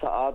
7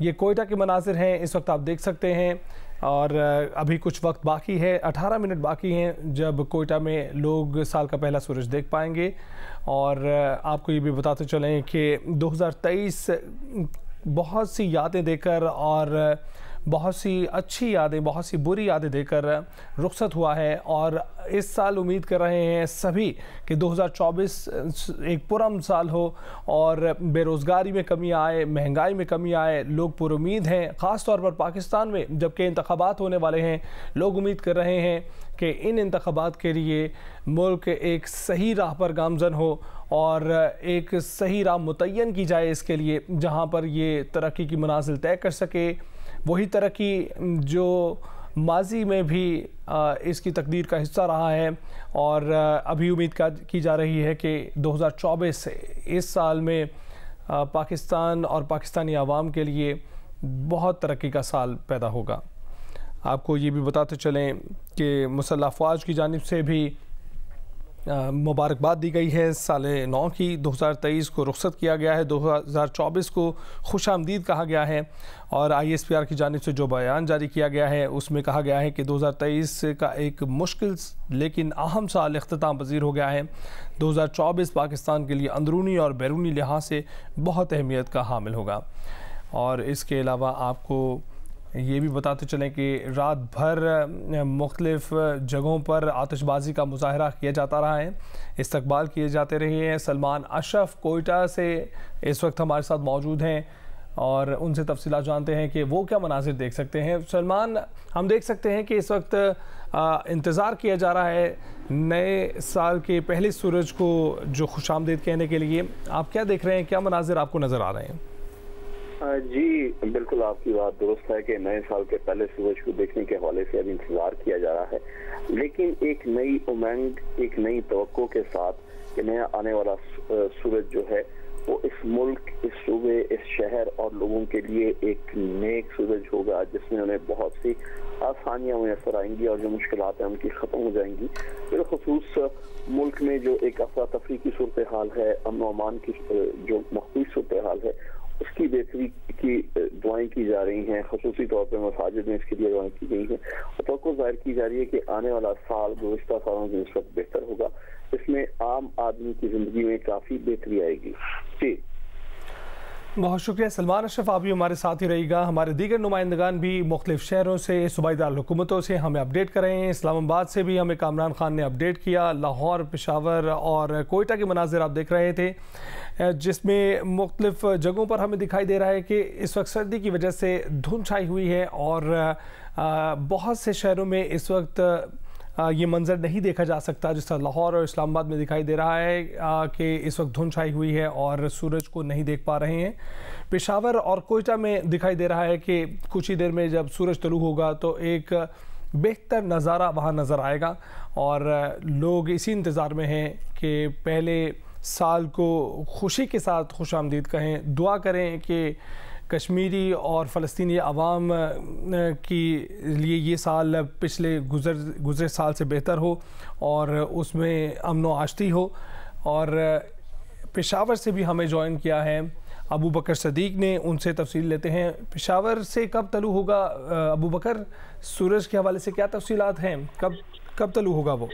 یہ کوئٹہ کے مناظر ہیں، اس وقت آپ دیکھ سکتے ہیں، اور ابھی کچھ وقت باقی ہے، 18 منٹ باقی ہیں جب کوئٹہ میں لوگ سال کا پہلا سورج دیکھ پائیں گے۔ اور آپ کو یہ بھی بتاتے چلیں کہ 2023 بہت سی یادیں دے کر اور بہت سی اچھی یادیں، بہت سی بری یادیں دے کر رخصت ہوا ہے، اور اس سال امید کر رہے ہیں سبھی کہ 2024 ایک پرامن سال ہو اور بے روزگاری میں کمی آئے، مہنگائی میں کمی آئے۔ لوگ پر امید ہیں، خاص طور پر پاکستان میں جبکہ انتخابات ہونے والے ہیں، لوگ امید کر رہے ہیں کہ ان انتخابات کے لیے ملک ایک صحیح راہ پر گامزن ہو اور ایک صحیح راہ متعین کی جائے اس کے لیے جہاں پر یہ ترقی کی منازل طے کر سکے، وہی ترقی جو ماضی میں بھی اس کی تقدیر کا حصہ رہا ہے۔ اور ابھی امید کی جا رہی ہے کہ 2024 اس سال میں پاکستان اور پاکستانی عوام کے لیے بہت ترقی کا سال پیدا ہوگا۔ آپ کو یہ بھی بتاتے چلیں کہ مسلح افواج کی جانب سے بھی مبارکباد دی گئی ہے سال نو کی۔ 2023 کو رخصت کیا گیا ہے، 2024 کو خوش آمدید کہا گیا ہے، اور ISPR کی جانب سے جو بیان جاری کیا گیا ہے اس میں کہا گیا ہے کہ 2023 کا ایک مشکل لیکن اہم سال اختتام پذیر ہو گیا ہے۔ 2024 پاکستان کے لیے اندرونی اور بیرونی لحاظ سے بہت اہمیت کا حامل ہوگا۔ اور اس کے علاوہ آپ کو یہ بھی بتاتے چلیں کہ رات بھر مختلف جگہوں پر آتش بازی کا مظاہرہ کیا جاتا رہا ہے، استقبال کیے جاتے رہے ہیں۔ سلمان اشرف کوئٹہ سے اس وقت ہمارے ساتھ موجود ہیں اور ان سے تفصیلات جانتے ہیں کہ وہ کیا مناظر دیکھ سکتے ہیں۔ سلمان، ہم دیکھ سکتے ہیں کہ اس وقت انتظار کیا جا رہا ہے نئے سال کے پہلے سورج کو جو خوش آمدید کہنے کے لیے، آپ کیا دیکھ رہے ہیں، کیا مناظر آپ کو نظر آ رہے ہیں؟ جی بالکل، آپ کی بات درست ہے کہ نئے سال کے پہلے سورج کو دیکھنے کے حوالے سے اب انتظار کیا جا رہا ہے، لیکن ایک نئی امنگ، ایک نئی توقع کے ساتھ کہ نیا آنے والا سورج جو ہے وہ اس ملک، اس صوبے، اس شہر اور لوگوں کے لیے ایک نیک سورج ہوگا جس میں انہیں بہت سی آسانیاں میسر آئیں گی اور جو مشکلات ہیں ان کی ختم ہو جائیں گی۔ بالخصوص ملک میں جو ایک افراتفری کی صورتحال ہے، امن و امان کی جو مخوف صورتحال ہے، اس کی بہتری کی دعائیں کی جا رہی ہیں، خصوصی طور پہ مساجد میں اس کے لیے دعائیں کی گئی ہیں، اور توقع ظاہر کی جا رہی ہے کہ آنے والا سال گزشتہ سالوں کی نسبت بہتر ہوگا، اس میں عام آدمی کی زندگی میں کافی بہتری آئے گی۔ جی بہت شکریہ سلمان اشرف، آپ بھی ہمارے ساتھ ہی رہے گا۔ ہمارے دیگر نمائندگان بھی مختلف شہروں سے، صوبائی دارالحکومتوں سے ہمیں اپڈیٹ کر رہے ہیں۔ اسلام آباد سے بھی ہمیں کامران خان نے اپڈیٹ کیا، لاہور، پشاور اور کوئٹہ کے مناظر آپ دیکھ رہے تھے جس میں مختلف جگہوں پر ہمیں دکھائی دے رہا ہے کہ اس وقت سردی کی وجہ سے دھند چھائی ہوئی ہے، اور بہت سے شہروں میں اس وقت یہ منظر نہیں دیکھا جا سکتا جس طرح لاہور اور اسلام آباد میں دکھائی دے رہا ہے کہ اس وقت دھند چھائی ہوئی ہے اور سورج کو نہیں دیکھ پا رہے ہیں۔ پشاور اور کوئٹہ میں دکھائی دے رہا ہے کہ کچھ ہی دیر میں جب سورج طلوع ہوگا تو ایک بہتر نظارہ وہاں نظر آئے گا، اور لوگ اسی انتظار میں ہیں کہ پہلے سال کو خوشی کے ساتھ خوش آمدید کہیں، دعا کریں کہ کشمیری اور فلسطینی عوام کی لیے یہ سال پچھلے گزرے سال سے بہتر ہو اور اس میں امن و آشتی ہو۔ اور پشاور سے بھی ہمیں جوائن کیا ہے ابو بکر صدیق نے، ان سے تفصیل لیتے ہیں۔ پشاور سے کب طلوع ہوگا ابو بکر؟ سورج کے حوالے سے کیا تفصیلات ہیں، کب طلوع ہوگا وہ؟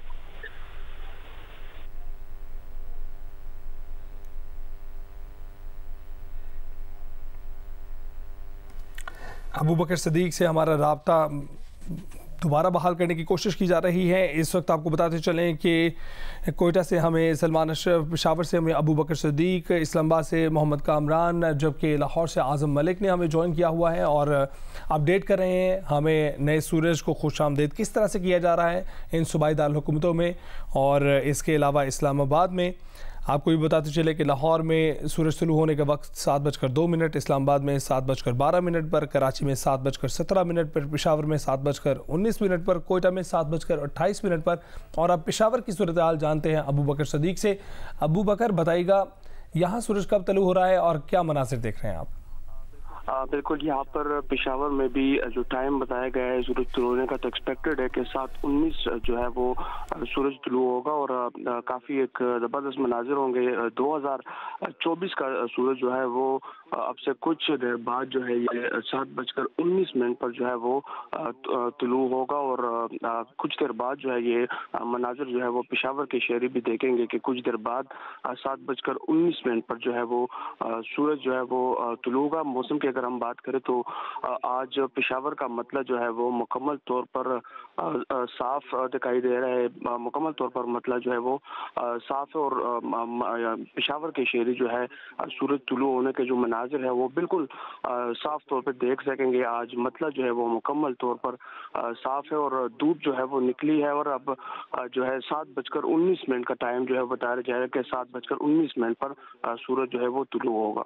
ابو بکر صدیق سے ہمارا رابطہ دوبارہ بحال کرنے کی کوشش کی جا رہی ہے۔ اس وقت آپ کو بتاتے چلیں کہ کوئٹہ سے ہمیں سلمان اشرف، پشاور سے ہمیں ابو بکر صدیق، اسلام آباد سے محمد کامران، جبکہ لاہور سے اعظم ملک نے ہمیں جوائن کیا ہوا ہے اور اپڈیٹ کر رہے ہیں ہمیں نئے سورج کو خوش آمدید کس طرح سے کیا جا رہا ہے ان صوبائی دارالحکومتوں میں۔ اور اس کے علاوہ اسلام آباد میں آپ کو بھی بتاتے چلے کہ لاہور میں سورج طلوع ہونے کا وقت 7:02، اسلام آباد میں 7:12 پر، کراچی میں 7:17 پر، پشاور میں 7:19 پر، کوئٹہ میں 7:28 پر۔ اور اب پشاور کی صورتحال جانتے ہیں ابو بکر صدیق سے۔ ابو بکر بتائیے گا یہاں سورج کب طلوع ہو رہا ہے اور کیا مناظر دیکھ رہے ہیں آپ؟ بالکل یہاں پر پشاور میں بھی جو ٹائم بتایا گیا ہے سورج طلوع ہونے کا، تو ایکسپیکٹڈ ہے کہ 7:19 جو ہے وہ سورج طلوع ہوگا اور کافی ایک زبردست مناظر ہوں گے۔ 2024 کا سورج جو ہے وہ اب سے کچھ دیر بعد جو ہے یہ 7:19 پر جو ہے وہ طلوع ہوگا، اور کچھ دیر بعد جو ہے یہ مناظر جو ہے وہ پشاور کے شہری بھی دیکھیں گے کہ کچھ دیر بعد 7:19 پر جو ہے وہ سورج جو ہے وہ طلوع ہوگا۔ موسم کی اگر ہم بات کریں تو آج پشاور کا مطلع جو ہے وہ مکمل طور پر صاف دکھائی دے رہا ہے، مکمل طور پر مطلع جو ہے وہ صاف ہے، اور پشاور کے شہری جو ہے سورج طلوع ہونے کے جو مناظر ہے وہ بالکل صاف طور پہ دیکھ سکیں گے۔ آج مطلع جو ہے وہ مکمل طور پر صاف ہے اور دھوپ جو ہے وہ نکلی ہے، اور اب جو ہے 7:19 کا ٹائم جو ہے بتایا جا رہا ہے کہ 7:19 پر سورج جو ہے وہ طلوع ہوگا۔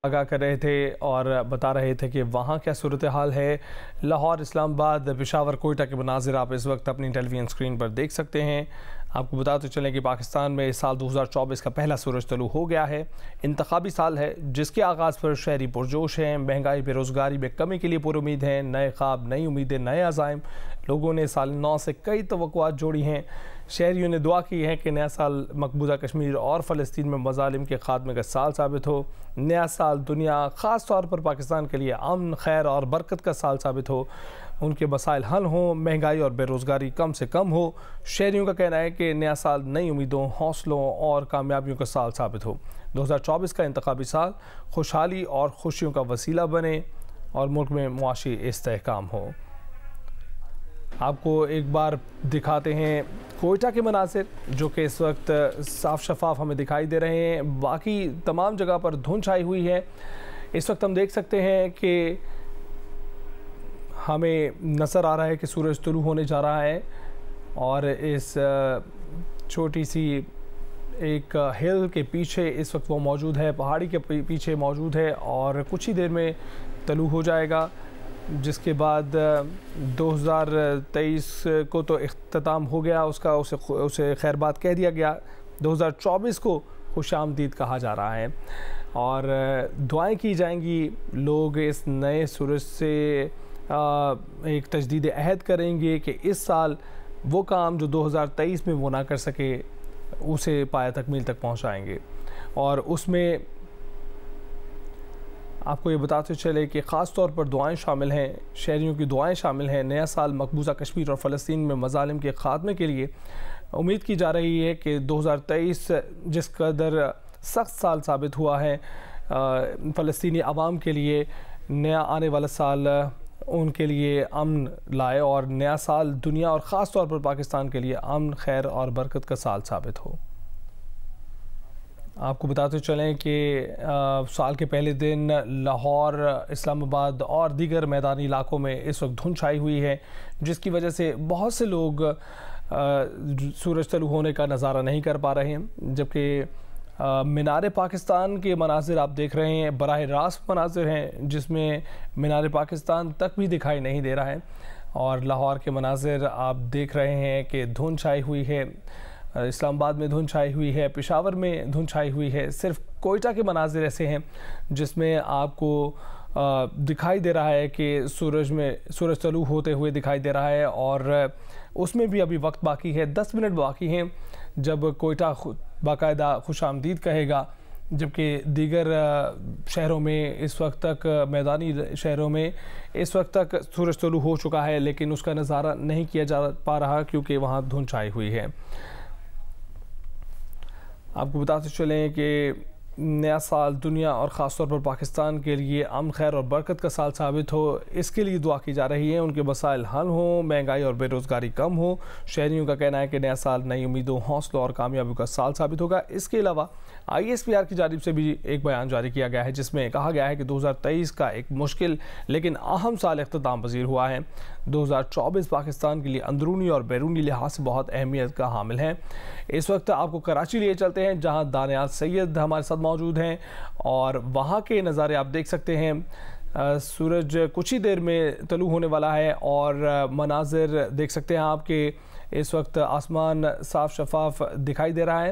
آگاہ کر رہے تھے اور بتا رہے تھے کہ وہاں کیا صورتحال ہے۔ لاہور، اسلام آباد، پشاور، کوئٹہ کے مناظر آپ اس وقت اپنی ٹیلی ویژن اسکرین پر دیکھ سکتے ہیں۔ آپ کو بتاتے چلیں کہ پاکستان میں اس سال 2024 کا پہلا سورج طلوع ہو گیا ہے۔ انتخابی سال ہے جس کے آغاز پر شہری پرجوش ہیں، مہنگائی بے روزگاری میں کمی کے لیے پر امید ہیں، نئے خواب، نئی امیدیں، نئے عزائم۔ لوگوں نے سال نو سے کئی توقعات جوڑی ہیں۔ شہریوں نے دعا کی ہے کہ نیا سال مقبوضہ کشمیر اور فلسطین میں مظالم کے خاتمے کا سال ثابت ہو۔ نیا سال دنیا، خاص طور پر پاکستان کے لیے امن، خیر اور برکت کا سال ثابت ہو۔ ان کے مسائل حل ہوں، مہنگائی اور بے روزگاری کم سے کم ہو۔ شہریوں کا کہنا ہے کہ نیا سال نئی امیدوں، حوصلوں اور کامیابیوں کا سال ثابت ہو۔ 2024 کا انتخابی سال خوشحالی اور خوشیوں کا وسیلہ بنے اور ملک میں معاشی استحکام ہو۔ آپ کو ایک بار دکھاتے ہیں کوئٹہ کے مناظر جو کہ اس وقت صاف شفاف ہمیں دکھائی دے رہے ہیں، باقی تمام جگہ پر دھند چھائی ہوئی ہے۔ اس وقت ہم دیکھ سکتے ہیں کہ ہمیں نظر آ رہا ہے کہ سورج طلوع ہونے جا رہا ہے، اور اس چھوٹی سی ایک ہل کے پیچھے اس وقت وہ موجود ہے، پہاڑی کے پیچھے موجود ہے، اور کچھ ہی دیر میں طلوع ہو جائے گا، جس کے بعد 2023 کو تو اختتام ہو گیا اس کا، اسے خیر بات کہہ دیا گیا۔ 2024 کو خوش آمدید کہا جا رہا ہے اور دعائیں کی جائیں گی۔ لوگ اس نئے سورج سے ایک تجدید عہد کریں گے کہ اس سال وہ کام جو 2023 میں وہ نہ کر سکے اسے پایہ تکمیل تک پہنچائیں گے۔ اور اس میں آپ کو یہ بتاتے چلے کہ خاص طور پر دعائیں شامل ہیں، شہریوں کی دعائیں شامل ہیں۔ نیا سال مقبوضہ کشمیر اور فلسطین میں مظالم کے خاتمے کے لیے امید کی جا رہی ہے کہ 2023 جس قدر سخت سال ثابت ہوا ہے فلسطینی عوام کے لیے، نیا آنے والا سال ان کے لیے امن لائے، اور نیا سال دنیا اور خاص طور پر پاکستان کے لیے امن، خیر اور برکت کا سال ثابت ہو۔ آپ کو بتاتے چلیں کہ سال کے پہلے دن لاہور، اسلام آباد اور دیگر میدانی علاقوں میں اس وقت دھند چھائی ہوئی ہے، جس کی وجہ سے بہت سے لوگ سورج طلوع ہونے کا نظارہ نہیں کر پا رہے ہیں، جبکہ مینار پاکستان کے مناظر آپ دیکھ رہے ہیں، براہ راست مناظر ہیں جس میں مینار پاکستان تک بھی دکھائی نہیں دے رہا ہے، اور لاہور کے مناظر آپ دیکھ رہے ہیں کہ دھند چھائی ہوئی ہے، اسلام آباد میں دھند چھائی ہوئی ہے، پشاور میں دھند چھائی ہوئی ہے۔ صرف کوئٹہ کے مناظر ایسے ہیں جس میں آپ کو دکھائی دے رہا ہے کہ سورج طلوع ہوتے ہوئے دکھائی دے رہا ہے، اور اس میں بھی ابھی وقت باقی ہے، 10 منٹ باقی ہیں جب کوئٹہ باقاعدہ خوش آمدید کہے گا، جبکہ دیگر شہروں میں اس وقت تک، میدانی شہروں میں اس وقت تک سورج طلوع ہو چکا ہے، لیکن اس کا نظارہ نہیں کیا جا پا رہا کیونکہ وہاں دھند چھائی ہوئی ہے۔ آپ کو بتاتے چلیں کہ نیا سال دنیا اور خاص طور پر پاکستان کے لیے امن، خیر اور برکت کا سال ثابت ہو، اس کے لیے دعا کی جا رہی ہے، ان کے مسائل حل ہوں، مہنگائی اور بے روزگاری کم ہو۔ شہریوں کا کہنا ہے کہ نیا سال نئی امیدوں، حوصلوں اور کامیابیوں کا سال ثابت ہوگا۔ اس کے علاوہ ISPR کی جانب سے بھی ایک بیان جاری کیا گیا ہے جس میں کہا گیا ہے کہ 2023 کا ایک مشکل لیکن اہم سال اختتام پذیر ہوا ہے۔ 2024 پاکستان کے لیے اندرونی اور بیرونی لحاظ سے بہت اہمیت کا حامل ہے۔ اس وقت آپ کو کراچی لیے چلتے ہیں جہاں دانیال سید ہمارے ساتھ موجود ہیں، اور وہاں کے نظارے آپ دیکھ سکتے ہیں۔ سورج کچھ ہی دیر میں طلوع ہونے والا ہے، اور مناظر دیکھ سکتے ہیں آپ کہ اس وقت آسمان صاف شفاف دکھائی دے رہا ہے۔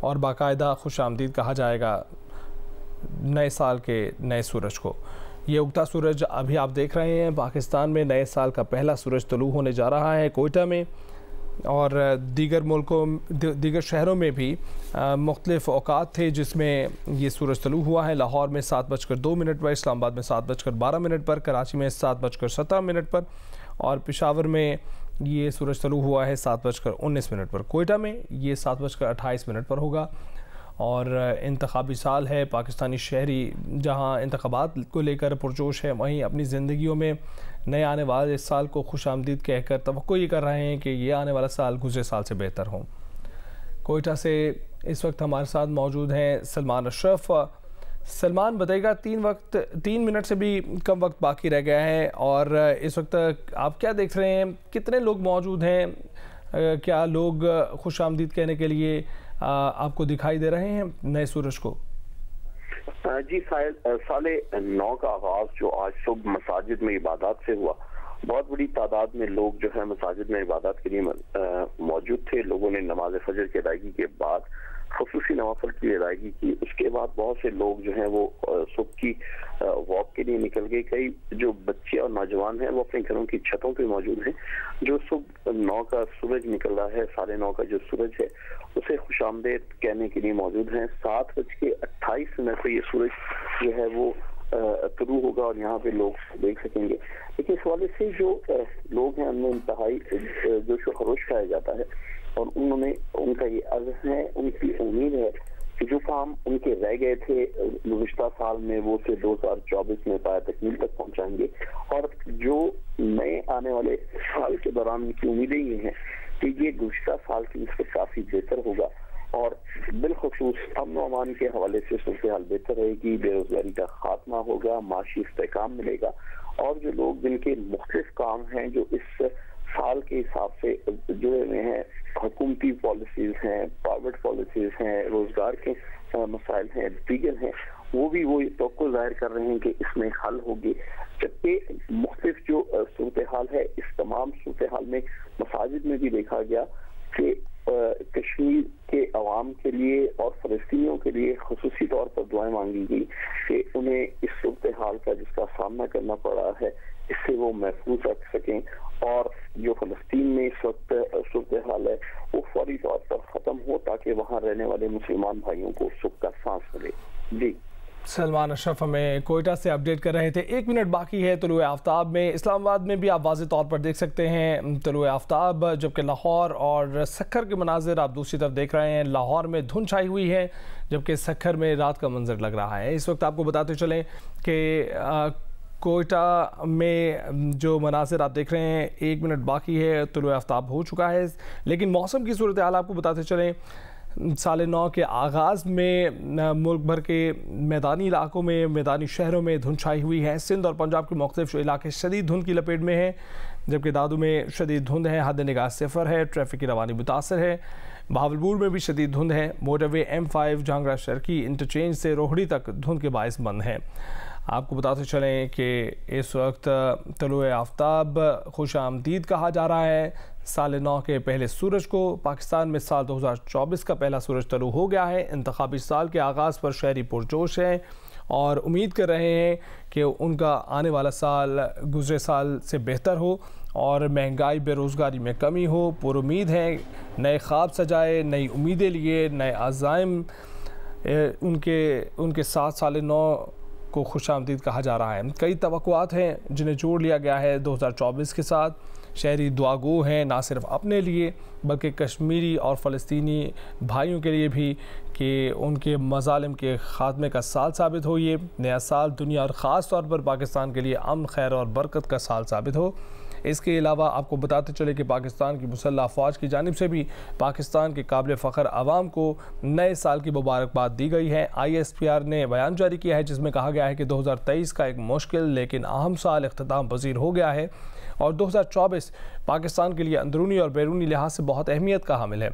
اور باقاعدہ خوش آمدید کہا جائے گا نئے سال کے نئے سورج کو۔ یہ اگتا سورج ابھی آپ دیکھ رہے ہیں، پاکستان میں نئے سال کا پہلا سورج طلوع ہونے جا رہا ہے کوئٹہ میں، اور دیگر شہروں میں بھی مختلف اوقات تھے جس میں یہ سورج طلوع ہوا ہے۔ لاہور میں 7:02 پر، اسلام آباد میں 7:12 پر، کراچی میں 7:17 پر، اور پشاور میں یہ سورج طلوع ہوا ہے 7:19 پر۔ کوئٹہ میں یہ 7:28 پر ہوگا، اور انتخابی سال ہے، پاکستانی شہری جہاں انتخابات کو لے کر پرجوش ہے، وہیں اپنی زندگیوں میں نئے آنے والے اس سال کو خوش آمدید کہہ کر توقع یہ کر رہے ہیں کہ یہ آنے والا سال گزرے سال سے بہتر ہوں۔ کوئٹہ سے اس وقت ہمارے ساتھ موجود ہیں سلمان اشرف۔ سلمان، بتائیے گا 3 منٹ سے بھی کم وقت باقی رہ گیا ہے، اور اس وقت آپ کیا دیکھ رہے ہیں؟ کتنے لوگ موجود ہیں؟ کیا لوگ خوش آمدید کہنے کے لیے آپ کو دکھائی دے رہے ہیں نئے سورج کو؟ جی، سال نو کا آغاز جو آج صبح مساجد میں عبادات سے ہوا، بہت بڑی تعداد میں لوگ جو ہے مساجد میں عبادات کے لیے موجود تھے۔ لوگوں نے نماز فجر کی ادائیگی کے بعد خصوصی نوافل کی ادائیگی کی، اس کے بعد بہت سے لوگ جو ہیں وہ صبح کی واک کے لیے نکل گئے۔ کئی جو بچے اور نوجوان ہیں وہ اپنے گھروں کی چھتوں پہ موجود ہیں، جو صبح 9 کا سورج نکل رہا ہے، 9:30 کا جو سورج ہے اسے خوش آمدید کہنے کے لیے موجود ہیں۔ 7:28 پہ یہ سورج جو ہے وہ طلوع ہوگا اور یہاں پہ لوگ دیکھ سکیں گے۔ لیکن اس حوالے سے جو لوگ ہیں ان میں انتہائی جوش و خروش پایا جاتا ہے، اور ان کا یہ عزم ہے، ان کی امید ہے کہ جو کام ان کے رہ گئے تھے گزشتہ سال میں وہ سے 2024 میں پایا تکمیل تک پہنچائیں گے، اور جو نئے آنے والے سال کے دوران ان کی امیدیں یہ ہیں کہ یہ گزشتہ سال کی نسبت کافی بہتر ہوگا، اور بالخصوص امن و امان کے حوالے سے صورتحال بہتر رہے گی، بے روزگاری کا خاتمہ ہوگا، معاشی استحکام ملے گا، اور جو لوگ جن کے مختلف کام ہیں جو اس سال کے حساب سے جڑے ہوئے ہیں، حکومتی پالیسیز ہیں، پرائیویٹ پالیسیز ہیں، روزگار کے مسائل ہیں، دیگر ہیں، وہ بھی وہ توقع ظاہر کر رہے ہیں کہ اس میں حل ہوگی۔ جبکہ مختلف جو صورتحال ہے، اس تمام صورتحال میں مساجد میں بھی دیکھا گیا کہ کشمیر کے عوام کے لیے اور فلسطینیوں کے لیے خصوصی طور پر دعائیں مانگی گئی کہ انہیں اس صورتحال کا جس کا سامنا کرنا پڑ رہا ہے اس سے وہ محفوظ رکھ سکیں، اور جو فلسطین میں اس وقت صورتحال ہے وہ فوری طور پر ختم ہو تاکہ وہاں رہنے والے مسلمان بھائیوں کو سکھ کا سانس ملے۔ جی، سلمان اشرف ہمیں کوئٹہ سے اپڈیٹ کر رہے تھے۔ 1 منٹ باقی ہے طلوع آفتاب میں۔ اسلام آباد میں بھی آپ واضح طور پر دیکھ سکتے ہیں طلوع آفتاب، جبکہ لاہور اور سکھر کے مناظر آپ دوسری طرف دیکھ رہے ہیں۔ لاہور میں دھند چھائی ہوئی ہے، جبکہ سکھر میں رات کا منظر لگ رہا ہے۔ اس وقت آپ کو بتاتے چلیں کہ کوئٹہ میں جو مناظر آپ دیکھ رہے ہیں، 1 منٹ باقی ہے، طلوع آفتاب ہو چکا ہے، لیکن موسم کی صورتحال آپ کو بتاتے چلیں۔ سال نو کے آغاز میں ملک بھر کے میدانی علاقوں میں، میدانی شہروں میں دھند چھائی ہوئی ہے۔ سندھ اور پنجاب کے مختلف علاقے شدید دھند کی لپیٹ میں ہیں، جبکہ دادو میں شدید دھند ہے، حد نگاہ 0 ہے، ٹریفک کی روانی متاثر ہے۔ بہاولپور میں بھی شدید دھند ہے، موٹر وے M5 جہانگرہ شرکی انٹرچینج سے روہڑی تک دھند کے باعث بند ہے۔ آپ کو بتاتے چلیں کہ اس وقت طلوع آفتاب خوش آمدید کہا جا رہا ہے سال نو کے پہلے سورج کو۔ پاکستان میں سال 2024 کا پہلا سورج طلوع ہو گیا ہے۔ انتخابی سال کے آغاز پر شہری پرجوش ہیں اور امید کر رہے ہیں کہ ان کا آنے والا سال گزرے سال سے بہتر ہو اور مہنگائی، بے روزگاری میں کمی ہو۔ پر امید ہیں، نئے خواب سجائے، نئی امیدیں لیے، نئے عزائم ان کے ساتھ سال نو کو خوش آمدید کہا جا رہا ہے۔ کئی توقعات ہیں جنہیں جوڑ لیا گیا ہے 2024 کے ساتھ۔ شہری دعا گو ہیں نہ صرف اپنے لیے بلکہ کشمیری اور فلسطینی بھائیوں کے لیے بھی کہ ان کے مظالم کے خاتمے کا سال ثابت ہو۔ یہ نیا سال دنیا اور خاص طور پر پاکستان کے لیے امن، خیر اور برکت کا سال ثابت ہو۔ اس کے علاوہ آپ کو بتاتے چلے کہ پاکستان کی مسلح افواج کی جانب سے بھی پاکستان کے قابل فخر عوام کو نئے سال کی مبارکباد دی گئی ہے۔ ISPR نے بیان جاری کیا ہے جس میں کہا گیا ہے کہ 2023 کا ایک مشکل لیکن اہم سال اختتام پذیر ہو گیا ہے اور 2024 پاکستان کے لیے اندرونی اور بیرونی لحاظ سے بہت اہمیت کا حامل ہے۔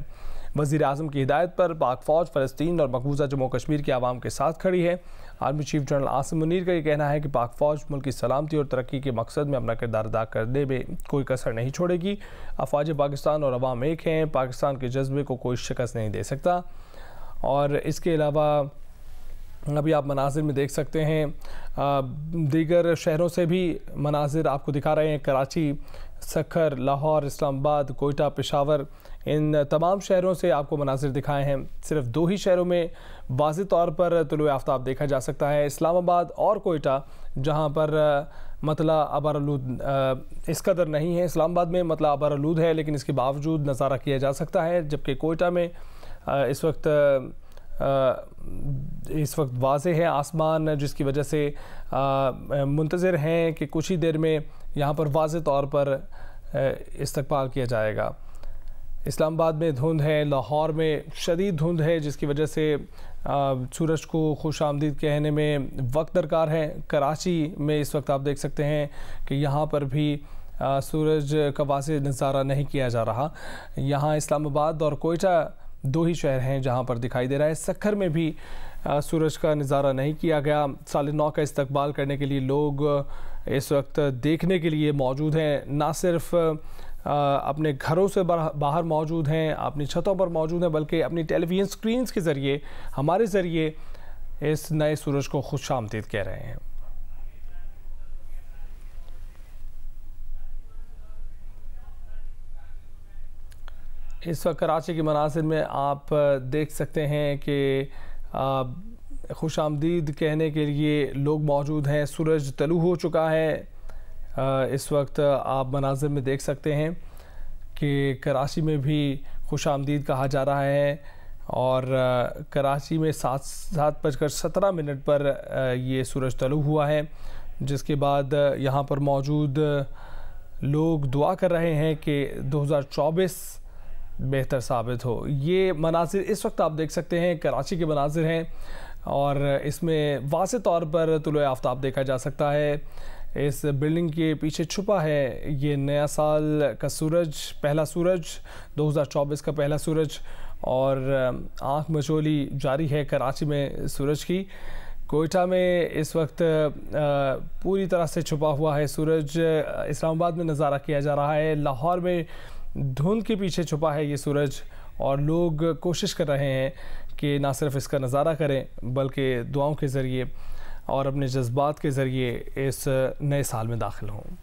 وزیر اعظم کی ہدایت پر پاک فوج فلسطین اور مقبوضہ جموں کشمیر کے عوام کے ساتھ کھڑی ہے۔ Army chief general Asim Munir کا یہ کہنا ہے کہ پاک فوج ملک کی سلامتی اور ترقی کے مقصد میں اپنا کردار ادا کرنے میں کوئی کسر نہیں چھوڑے گی۔ افواج پاکستان اور عوام ایک ہیں، پاکستان کے جذبے کو کوئی شکست نہیں دے سکتا۔ اور اس کے علاوہ ابھی آپ مناظر میں دیکھ سکتے ہیں دیگر شہروں سے بھی مناظر آپ کو دکھا رہے ہیں. کراچی، سکھر، لاہور، اسلام آباد، کوئٹہ، پشاور، ان تمام شہروں سے آپ کو مناظر دکھائے ہیں. صرف 2 ہی شہروں میں واضح طور پر طلوع آفتاب دیکھا جا سکتا ہے، اسلام آباد اور کوئٹہ، جہاں پر مطلع ابرآلود اس قدر نہیں ہے. اسلام آباد میں مطلع ابرآلود ہے لیکن اس کے باوجود نظارہ کیا جا سکتا ہے، جبکہ کوئٹہ میں اس وقت واضح ہے آسمان، جس کی وجہ سے منتظر ہیں کہ کچھ ہی دیر میں یہاں پر واضح طور پر استقبال کیا جائے گا. اسلام آباد میں دھند ہے، لاہور میں شدید دھند ہے، جس کی وجہ سے سورج کو خوش آمدید کہنے میں وقت درکار ہے. کراچی میں اس وقت آپ دیکھ سکتے ہیں کہ یہاں پر بھی سورج کا واضح نظارہ نہیں کیا جا رہا. یہاں اسلام آباد اور کوئٹہ 2 ہی شہر ہیں جہاں پر دکھائی دے رہا ہے. سکھر میں بھی سورج کا نظارہ نہیں کیا گیا. 9:30 کا استقبال کرنے کے لیے لوگ اس وقت دیکھنے کے لیے موجود ہیں. نہ صرف اپنے گھروں سے باہر موجود ہیں، اپنی چھتوں پر موجود ہیں، بلکہ اپنی ٹیلی ویژن سکرینز کے ذریعے، ہمارے ذریعے اس نئے سورج کو خوش آمدید کہہ رہے ہیں. اس وقت کراچی کے مناظر میں آپ دیکھ سکتے ہیں کہ خوش آمدید کہنے کے لیے لوگ موجود ہیں. سورج طلوع ہو چکا ہے. اس وقت آپ مناظر میں دیکھ سکتے ہیں کہ کراچی میں بھی خوش آمدید کہا جا رہا ہے، اور کراچی میں 7:17 پر یہ سورج طلوع ہوا ہے، جس کے بعد یہاں پر موجود لوگ دعا کر رہے ہیں کہ 2024 بہتر ثابت ہو. یہ مناظر اس وقت آپ دیکھ سکتے ہیں کراچی کے مناظر ہیں، اور اس میں واضح طور پر طلوع آفتاب دیکھا جا سکتا ہے. اس بلڈنگ کے پیچھے چھپا ہے یہ نیا سال کا سورج، پہلا سورج، 2024 کا پہلا سورج، اور آنکھ مچولی جاری ہے کراچی میں سورج کی. کوئٹہ میں اس وقت پوری طرح سے چھپا ہوا ہے سورج. اسلام آباد میں نظارہ کیا جا رہا ہے. لاہور میں دھند کے پیچھے چھپا ہے یہ سورج، اور لوگ کوشش کر رہے ہیں کہ نہ صرف اس کا نظارہ کریں بلکہ دعاؤں کے ذریعے اور اپنے جذبات کے ذریعے اس نئے سال میں داخل ہوں.